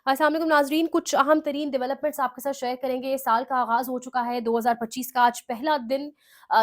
अस्सलाम वालेकुम नाज़रीन, कुछ अहम तरीन डेवलपमेंट्स आपके साथ शेयर करेंगे। ये साल का आगाज़ हो चुका है 2025 का, आज पहला दिन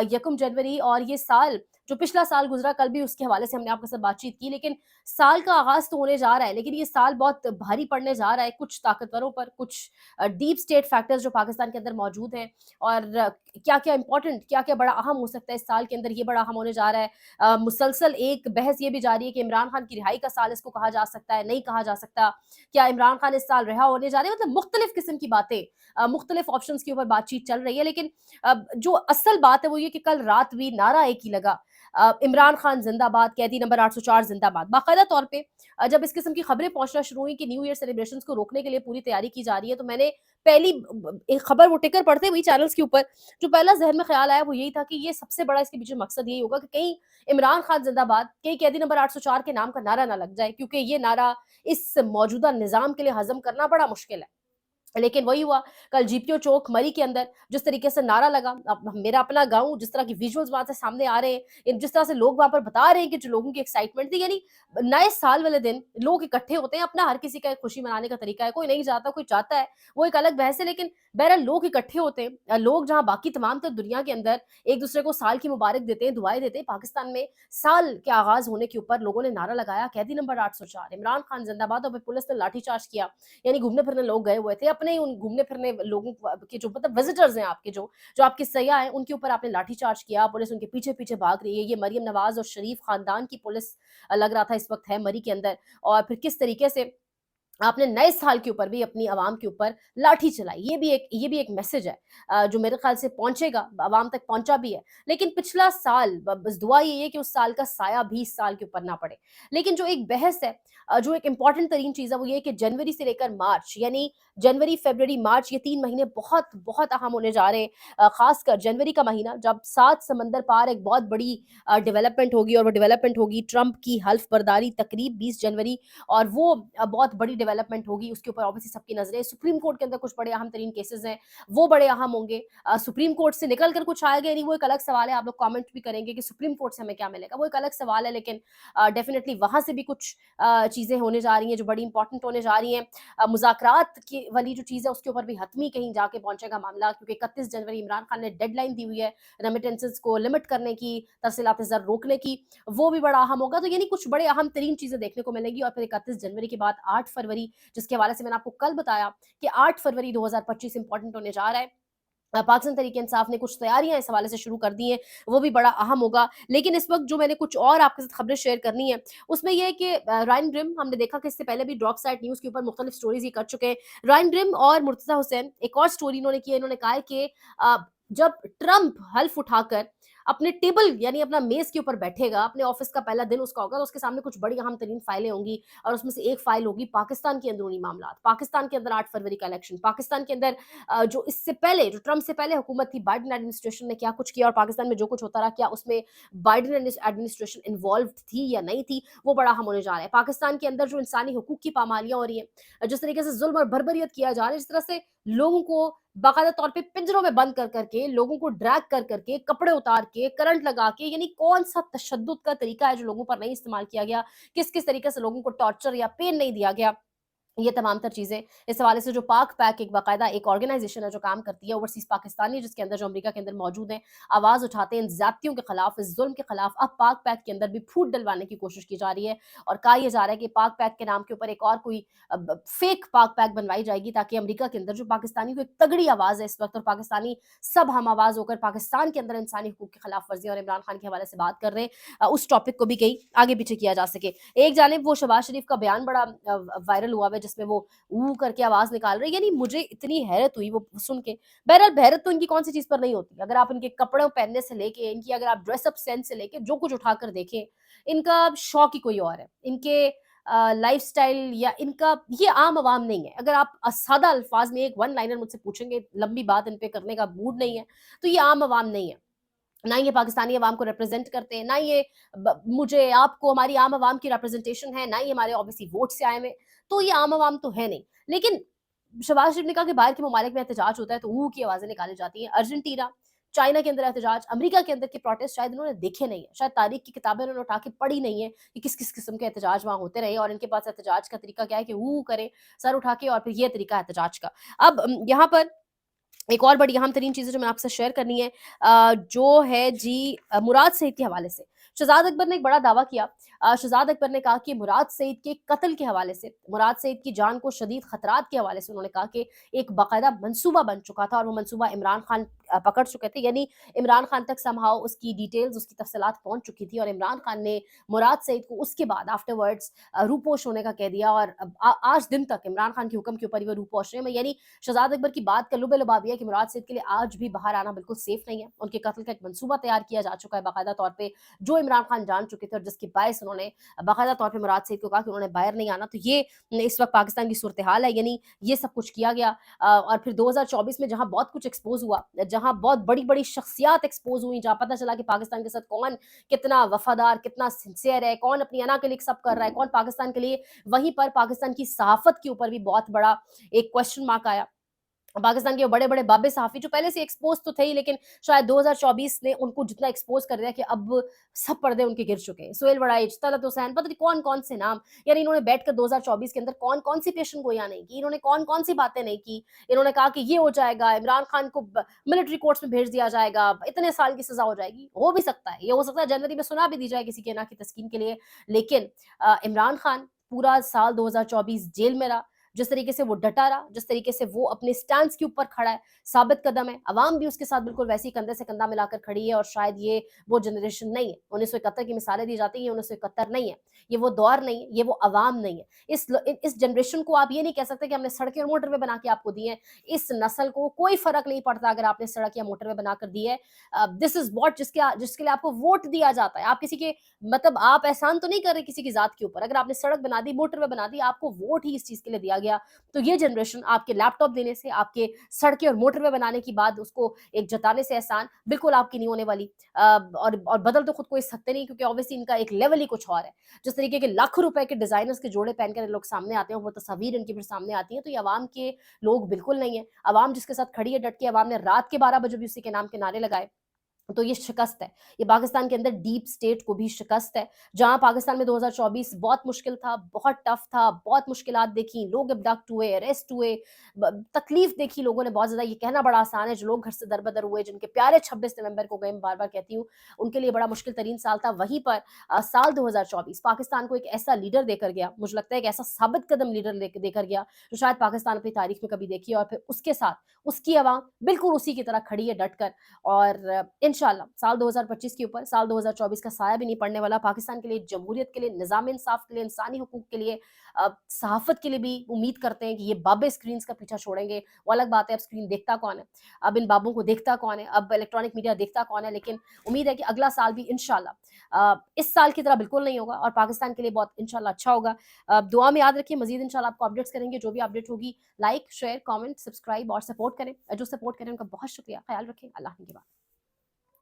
यकम जनवरी, और ये साल जो पिछला साल गुज़रा कल भी उसके हवाले से हमने आपके साथ बातचीत की, लेकिन साल का आगाज़ तो होने जा रहा है, लेकिन ये साल बहुत भारी पड़ने जा रहा है कुछ ताकतवरों पर, कुछ डीप स्टेट फैक्टर्स जो पाकिस्तान के अंदर मौजूद हैं, और क्या-क्या इम्पोर्टेंट, क्या-क्या बड़ा अहम हो सकता है इस साल के अंदर, ये बड़ा अहम होने जा रहा है। मुसलसल एक बहस ये भी जारी है कि इमरान खान की रिहाई का साल इसको कहा जा सकता है, नहीं कहा जा सकता। क्या इमरान खान इस साल रिहा होने जा रहे हैं, मतलब मुख्तलिफ किस्म की बातें, मुख्तलिफ ऑप्शंस के ऊपर बातचीत चल रही है, लेकिन जो असल बात है वो ये कि कल रात भी नारा एक ही लगा, इमरान खान जिंदाबाद, कैदी नंबर 804 जिंदाबाद। बाकायदा तौर पे जब इस किस्म की खबरें पहुंचना शुरू हुई कि न्यू ईयर सेलिब्रेशंस को रोकने के लिए पूरी तैयारी की जा रही है, तो मैंने पहली एक खबर वो टिकर पढ़ते हुई चैनल्स के ऊपर जो पहला जहन में ख्याल आया वो यही था कि ये सबसे बड़ा इसके पीछे मकसद यही होगा कि कहीं इमरान खान जिंदाबाद, कहीं कैदी नंबर 804 के नाम का नारा ना लग जाए, क्योंकि ये नारा इस मौजूदा निज़ाम के लिए हज़म करना बड़ा मुश्किल है। लेकिन वही हुआ, कल जीपीओ चौक मरी के अंदर जिस तरीके से नारा लगा, अब मेरा अपना गाँव, जिस तरह की विजुअल्स वहाँ से सामने आ रहे हैं, जिस तरह से लोग वहाँ पर बता रहे हैं कि जो लोगों की एक्साइटमेंट थी, यानी नए साल वाले दिन लोग इकट्ठे होते हैं, अपना हर किसी का एक खुशी मनाने का तरीका है, कोई नहीं चाहता, कोई चाहता है, वो एक अलग बहस है, लेकिन बहरहाल लोग इकट्ठे होते हैं। लोग जहाँ बाकी तमाम तर दुनिया के अंदर एक-दूसरे को साल की मुबारक देते हैं, दुआएँ देते हैं, पाकिस्तान में साल के आगाज़ होने के ऊपर लोगों ने नारा लगाया, कैदी नंबर 804, इमरान खान ज़िंदाबाद, और फिर पुलिस ने लाठीचार्ज किया। यानी घूमने-फिरने लोग गए हुए थे, अपने ही उन घूमने-फिरने लोगों के जो मतलब विज़िटर्स हैं आपके, जो आपके सयाह हैं, उनके ऊपर आपने लाठीचार्ज किया, पुलिस उनके पीछे-पीछे भाग रही है। ये मरियम नवाज़ और शरीफ खानदान की पुलिस लग रहा था इस वक़्त है मरी के अंदर, और फिर किस तरीके से आपने नए साल के ऊपर भी अपनी आवाम के ऊपर लाठी चलाई। ये भी एक मैसेज है जो मेरे ख़्याल से पहुँचेगा, आवाम तक पहुँचा भी है। लेकिन पिछला साल बस दुआ यही है कि उस साल का साया भी इस साल के ऊपर ना पड़े। लेकिन जो एक बहस है, जो एक इम्पोर्टेंट तरीन चीज़ है वो ये है कि जनवरी से लेकर मार्च, यानी जनवरी, फ़रवरी, मार्च, ये 3 महीने बहुत, बहुत अहम होने जा रहे हैं। ख़ासकर जनवरी का महीना, जब 7 समंदर पार एक बहुत बड़ी डेवलपमेंट होगी, और वो डेवलपमेंट होगी ट्रंप की हल्फ़ बर्दारी तकरीब 20 जनवरी, और वो बहुत बड़ी डेवलपमेंट होगी, उसके ऊपर ऑब्वियसली सबकी नज़रें। सुप्रीम कोर्ट के अंदर कुछ बड़े अहम तरीन केसेज़ हैं, वो बड़े अहम होंगे। सुप्रीम कोर्ट से निकल कर कुछ आएगा या नहीं, वो एक अलग सवाल है। आप लोग कमेंट भी करेंगे कि सुप्रीम कोर्ट से हमें क्या मिलेगा, वो एक अलग सवाल है, लेकिन डेफिनिटली वहाँ से भी कुछ चीज़ें होने जा रही हैं जो बड़ी इंपॉर्टेंट होने जा रही हैं। मुज़ाकरात की वाली जो चीज़ है उसके ऊपर भी हतमी कहीं जाके पहुँचेगा मामला, क्योंकि 31 जनवरी इमरान खान ने डेडलाइन दी हुई है रेमिटेंसेस को लिमिट करने की, तरसीलात ज़र रोकने की, वो भी बड़ा अहम होगा। तो यानी कुछ बड़े अहम तरीन चीज़ें देखने को मिलेंगी, और फिर 31 जनवरी के बाद 8 फरवरी, जिसके हवाले से मैंने आपको कल बताया कि 8 फरवरी 2025 इंपॉर्टेंट होने जा रहा है। पाकिस्तान तहरीक-ए-इंसाफ ने कुछ तैयारियाँ इस हवाले से शुरू कर दी हैं, वो भी बड़ा अहम होगा। लेकिन इस वक़्त जो मैंने कुछ और आपके साथ खबरें शेयर करनी है, उसमें ये है कि रायन ग्रिम, हमने देखा कि इससे पहले भी डॉग साइट न्यूज़ के ऊपर मुख्तलिफ स्टोरीज़ ये कर चुके हैं। रायन ग्रिम और मुर्तज़ा हुसैन, एक और स्टोरी इन्होंने की है, इन्होंने कहा है कि अ, जब ट्रंप हल्फ़ उठाकर अपने टेबल, यानी अपना मेज़ के ऊपर बैठेगा, अपने ऑफ़िस का पहला दिन उसका होगा, तो उसके सामने कुछ बड़ी अहम तरीन फाइलें होंगी, और उसमें से एक फाइल होगी पाकिस्तान के अंदरूनी मामलात। पाकिस्तान के अंदर 8 फरवरी का इलेक्शन, पाकिस्तान के अंदर जो इससे पहले, जो ट्रंप से पहले हुकूमत थी, बाइडेन एडमिनिस्ट्रेशन ने क्या कुछ किया, और पाकिस्तान में जो कुछ होता रहा, क्या उसमें बाइडेन एडमिनिस्ट्रेशन इन्वॉल्व थी या नहीं थी, वो बड़ा अहम होने जा रहा है। पाकिस्तान के अंदर जो इंसानी हकूक की पामालियाँ हो रही हैं, जिस तरीके से जुल्म और बर्बरियत किया जा रहा है, जिस तरह से लोगों को बाकायदा तौर पे पिंजरों में बंद कर करके, लोगों को ड्रैग कर करके, कपड़े उतार के, करंट लगा के, यानी कौन-सा तशद्दुद का तरीका है जो लोगों पर नहीं इस्तेमाल किया गया, किस-किस तरीके से लोगों को टॉर्चर या पेन नहीं दिया गया। ये तमाम तर चीज़ें इस हवाले से, जो पाक पैक एक बाकायदा एक ऑर्गेनाइज़ेशन है जो काम करती है ओवरसीज़ पाकिस्तानी, जिसके अंदर जो अमेरिका के अंदर मौजूद हैं, आवाज़ उठाते हैं इन ज़्यादतियों के खिलाफ, इस ज़ुल्म के खिलाफ। अब पाक पैक के अंदर भी फूट डलवाने की कोशिश की जा रही है, और कहा यह जा रहा है कि पाक पैक के नाम के ऊपर एक और कोई फेक पाक पैक बनवाई जाएगी, ताकि अमेरिका के अंदर जो पाकिस्तानी को एक तगड़ी आवाज़ है इस वक्त, और पाकिस्तानी सब हम आवाज़ होकर पाकिस्तान के अंदर इंसानी हकूक की खिलाफ वर्जी और इमरान खान के हवाले से बात कर रहे हैं, उस टॉपिक को भी कहीं आगे पीछे किया जा सके। एक जानिब वो शहबाज शरीफ का बयान बड़ा वायरल हुआ है, जिसमें वो ऊ करके आवाज़ निकाल रहे हैं, यानी मुझे इतनी हैरत हुई वो सुन के। बहरहाल हैरत तो इनकी कौन-सी चीज़ पर नहीं होती। अगर आप इनके कपड़े पहनने से लेके, इनकी अगर आप ड्रेस अप सेंस से लेके जो कुछ उठाकर देखें, इनका शौक ही कोई और है। इनके लाइफ़स्टाइल या इनका, ये आम आवाम नहीं है। अगर आप सादा अल्फ़ाज़ में एक वन लाइनर मुझसे पूछेंगे, लंबी बात इन पे करने का मूड नहीं है, तो ये आम आवाम नहीं है। ना ये पाकिस्तानी अवाम को रिप्रेज़ेंट करते हैं, ना ये मुझे, आपको, हमारी आम आवाम की रिप्रेज़ेंटेशन है, ना ये हमारे ऑब्वियसली वोट से आए हुए हैं, तो ये आम आवाम तो है नहीं। लेकिन शहबाज शरीफ ने कहा कि बाहर के ममालिक में एहतजाज होता है तो ऊ की आवाज़ें निकाली जाती हैं। अर्जेंटीना, चाइना के अंदर एहतजाज, अमेरिका के अंदर के प्रोटेस्ट शायद इन्होंने देखे नहीं है, शायद तारीख की किताबें उन्होंने उठा के पढ़ी नहीं है कि किस किस्म के एहतजाज वहाँ होते रहे, और इनके पास एहतजाज का तरीका क्या है कि करें सर उठा के, और फिर ये तरीका है एहतजाज का। अब यहाँ पर एक और बड़ी अहम तरीन चीज़ है जो मैं आपसे शेयर करनी है, जो है जी मुराद सईद के हवाले से। शहज़ाद अकबर ने एक बड़ा दावा किया। शहज़ाद अकबर ने कहा कि मुराद सईद के कत्ल के हवाले से, मुराद सईद की जान को शदीद खतरात के हवाले से उन्होंने कहा कि एक बाकायदा मंसूबा बन चुका था, और वो मंसूबा इमरान खान पकड़ चुके थे, यानी इमरान खान तक समहाउ उसकी डिटेल्स, उसकी तफसीलात पहुँच चुकी थी, और इमरान खान ने मुराद सईद को उसके बाद आफ्टरवर्ड्स रूपोश होने का कह दिया, और आज दिन तक इमरान खान के हुक्म के ऊपर ही वो रूपोश रहे हैं। यानी शहज़ाद अकबर की बात का लुब-ए-लुबाब ये है कि मुराद सईद के लिए आज भी बाहर आना बिल्कुल सेफ नहीं है। उनके कत्ल का एक मंसूबा तैयार किया जा चुका है बाकायदा तौर पे, जो इमरान खान जान चुके थे, और जिसकी बायस उन्होंने बाकायदा तौर पे मुराद सईद को कहा कि उन्होंने बाहर नहीं आना। तो ये इस वक़्त पाकिस्तान की सूरत-ए-हाल है, यानी ये सब कुछ किया गया। और फिर 2024 में जहाँ बहुत कुछ एक्सपोज़ हुआ, जहाँ बहुत बड़ी-बड़ी शख्सियात एक्सपोज़ हुई, जहाँ पता चला कि पाकिस्तान के साथ कौन कितना वफ़ादार, कितना सिंसियर है, कौन अपनी अना के लिए सब कर रहा है, कौन पाकिस्तान के लिए, वहीं पर पाकिस्तान की सहाफ़त के ऊपर भी बहुत बड़ा एक क्वेश्चन मार्क आया। पाकिस्तान के बड़े-बड़े बाबे सहाफ़ी जो पहले से एक्सपोज़ तो थे ही, लेकिन शायद 2024 ने उनको जितना एक्सपोज़ कर दिया कि अब सब पर्दे उनके गिर चुके हैं। सुहेल वड़ाइच, तलत हुसैन, पता नहीं कौन-कौन से नाम, यानी इन्होंने बैठकर 2024 के अंदर कौन-कौन सी पेशन गोइयाँ नहीं की, इन्होंने कौन-कौन सी बातें नहीं की। इन्होंने कहा कि ये हो जाएगा, इमरान खान को मिलिट्री कोर्ट्स में भेज दिया जाएगा, इतने साल की सज़ा हो जाएगी। हो भी सकता है, ये हो सकता है जनवरी में सुना भी दी जाए किसी के ना की तस्कीन के लिए। लेकिन इमरान खान पूरा साल 2024 जेल में रहा। जिस तरीके से वो डटा रहा, जिस तरीके से वो अपने स्टैंड्स के ऊपर खड़ा है, साबित कदम है। अवाम भी उसके साथ बिल्कुल वैसे ही कंधे से कंधा मिलाकर खड़ी है, और शायद ये वो जनरेशन नहीं है। 1971 की मिसालें दी जाती हैं, ये 1971 नहीं है। ये वो दौर नहीं है, ये वो अवाम नहीं है। इस जनरेशन को आप ये नहीं कह सकते कि हमने सड़कें और मोटरवे बना के आपको दी हैं। इस नस्ल को कोई फ़र्क नहीं पड़ता अगर आपने सड़क या मोटरवे बनाकर दी है। दिस इज़ व्हाट जिसके लिए आपको वोट दिया जाता है। आप किसी के मतलब आप एहसान तो नहीं कर रहे किसी की ज़ात के ऊपर। अगर आपने सड़क बना दी, मोटरवे बना दी, आपको वोट ही इस चीज़ के लिए दिया गया। तो ये जनरेशन आपके लैपटॉप देने से, आपके सड़कें और मोटरवे बनाने की बात उसको एक जताने से एहसान बिल्कुल आपकी नहीं होने वाली। और बदल तो खुद को इस सकते नहीं, क्योंकि ऑब्वियसली इनका एक लेवल ही कुछ और है। जिस तरीके के लाखों रुपए के डिज़ाइनर्स के जोड़े पहनकर लोग सामने आते हैं, वो तस्वीर इनकी फिर सामने आती है, तो ये अवाम के लोग बिल्कुल नहीं है। अवाम जिसके साथ खड़ी है डट के, अवाम ने रात के 12 बजे भी उसी के नाम के नारे लगाए। तो ये शिकस्त है। ये पाकिस्तान के अंदर डीप स्टेट को भी शिकस्त है। जहाँ पाकिस्तान में 2024 बहुत मुश्किल था, बहुत टफ था, बहुत मुश्किलात देखी, लोग अबडक्ट हुए, अरेस्ट हुए, तकलीफ देखी लोगों ने बहुत ज़्यादा। ये कहना बड़ा आसान है, जो लोग घर से दर-बदर हुए, जिनके प्यारे 26 नवंबर को गए, मैं बार-बार कहती हूँ, उनके लिए बड़ा मुश्किल तरीन साल था। वहीं पर साल 2024 पाकिस्तान को एक ऐसा लीडर देकर गया, मुझे लगता है एक ऐसा साबित कदम लीडर देकर गया, जो शायद पाकिस्तान अपनी तारीख में कभी देखी है, और फिर उसके साथ उसकी अवाम बिल्कुल उसी की तरह खड़ी है डट कर। और इंशाल्लाह साल 2025 के ऊपर साल 2024 का साया भी नहीं पड़ने वाला। पाकिस्तान के लिए, जमहूरियत के लिए, निज़ाम-ए-इंसाफ के लिए, इंसानी हुकूक के लिए, सहाफ़त के लिए भी उम्मीद करते हैं कि ये बाबे स्क्रीन्स का पीछा छोड़ेंगे। वो अलग बात है अब स्क्रीन देखता कौन है, अब इन बाबों को देखता कौन है, अब इलेक्ट्रॉनिक मीडिया देखता कौन है, लेकिन उम्मीद है कि अगला साल भी इंशाल्लाह इस साल की तरह बिल्कुल नहीं होगा, और पाकिस्तान के लिए बहुत इंशाल्लाह अच्छा होगा। दुआ में याद रखिए, मज़ीद इंशाल्लाह आपको अपडेट्स करेंगे, जो भी अपडेट होगी लाइक, शेयर, कमेंट, सब्सक्राइब और सपोर्ट करें। जो सपोर्ट करें उनका बहुत शुक्रिया। ख़याल रखें। अल्लाह निगहबान।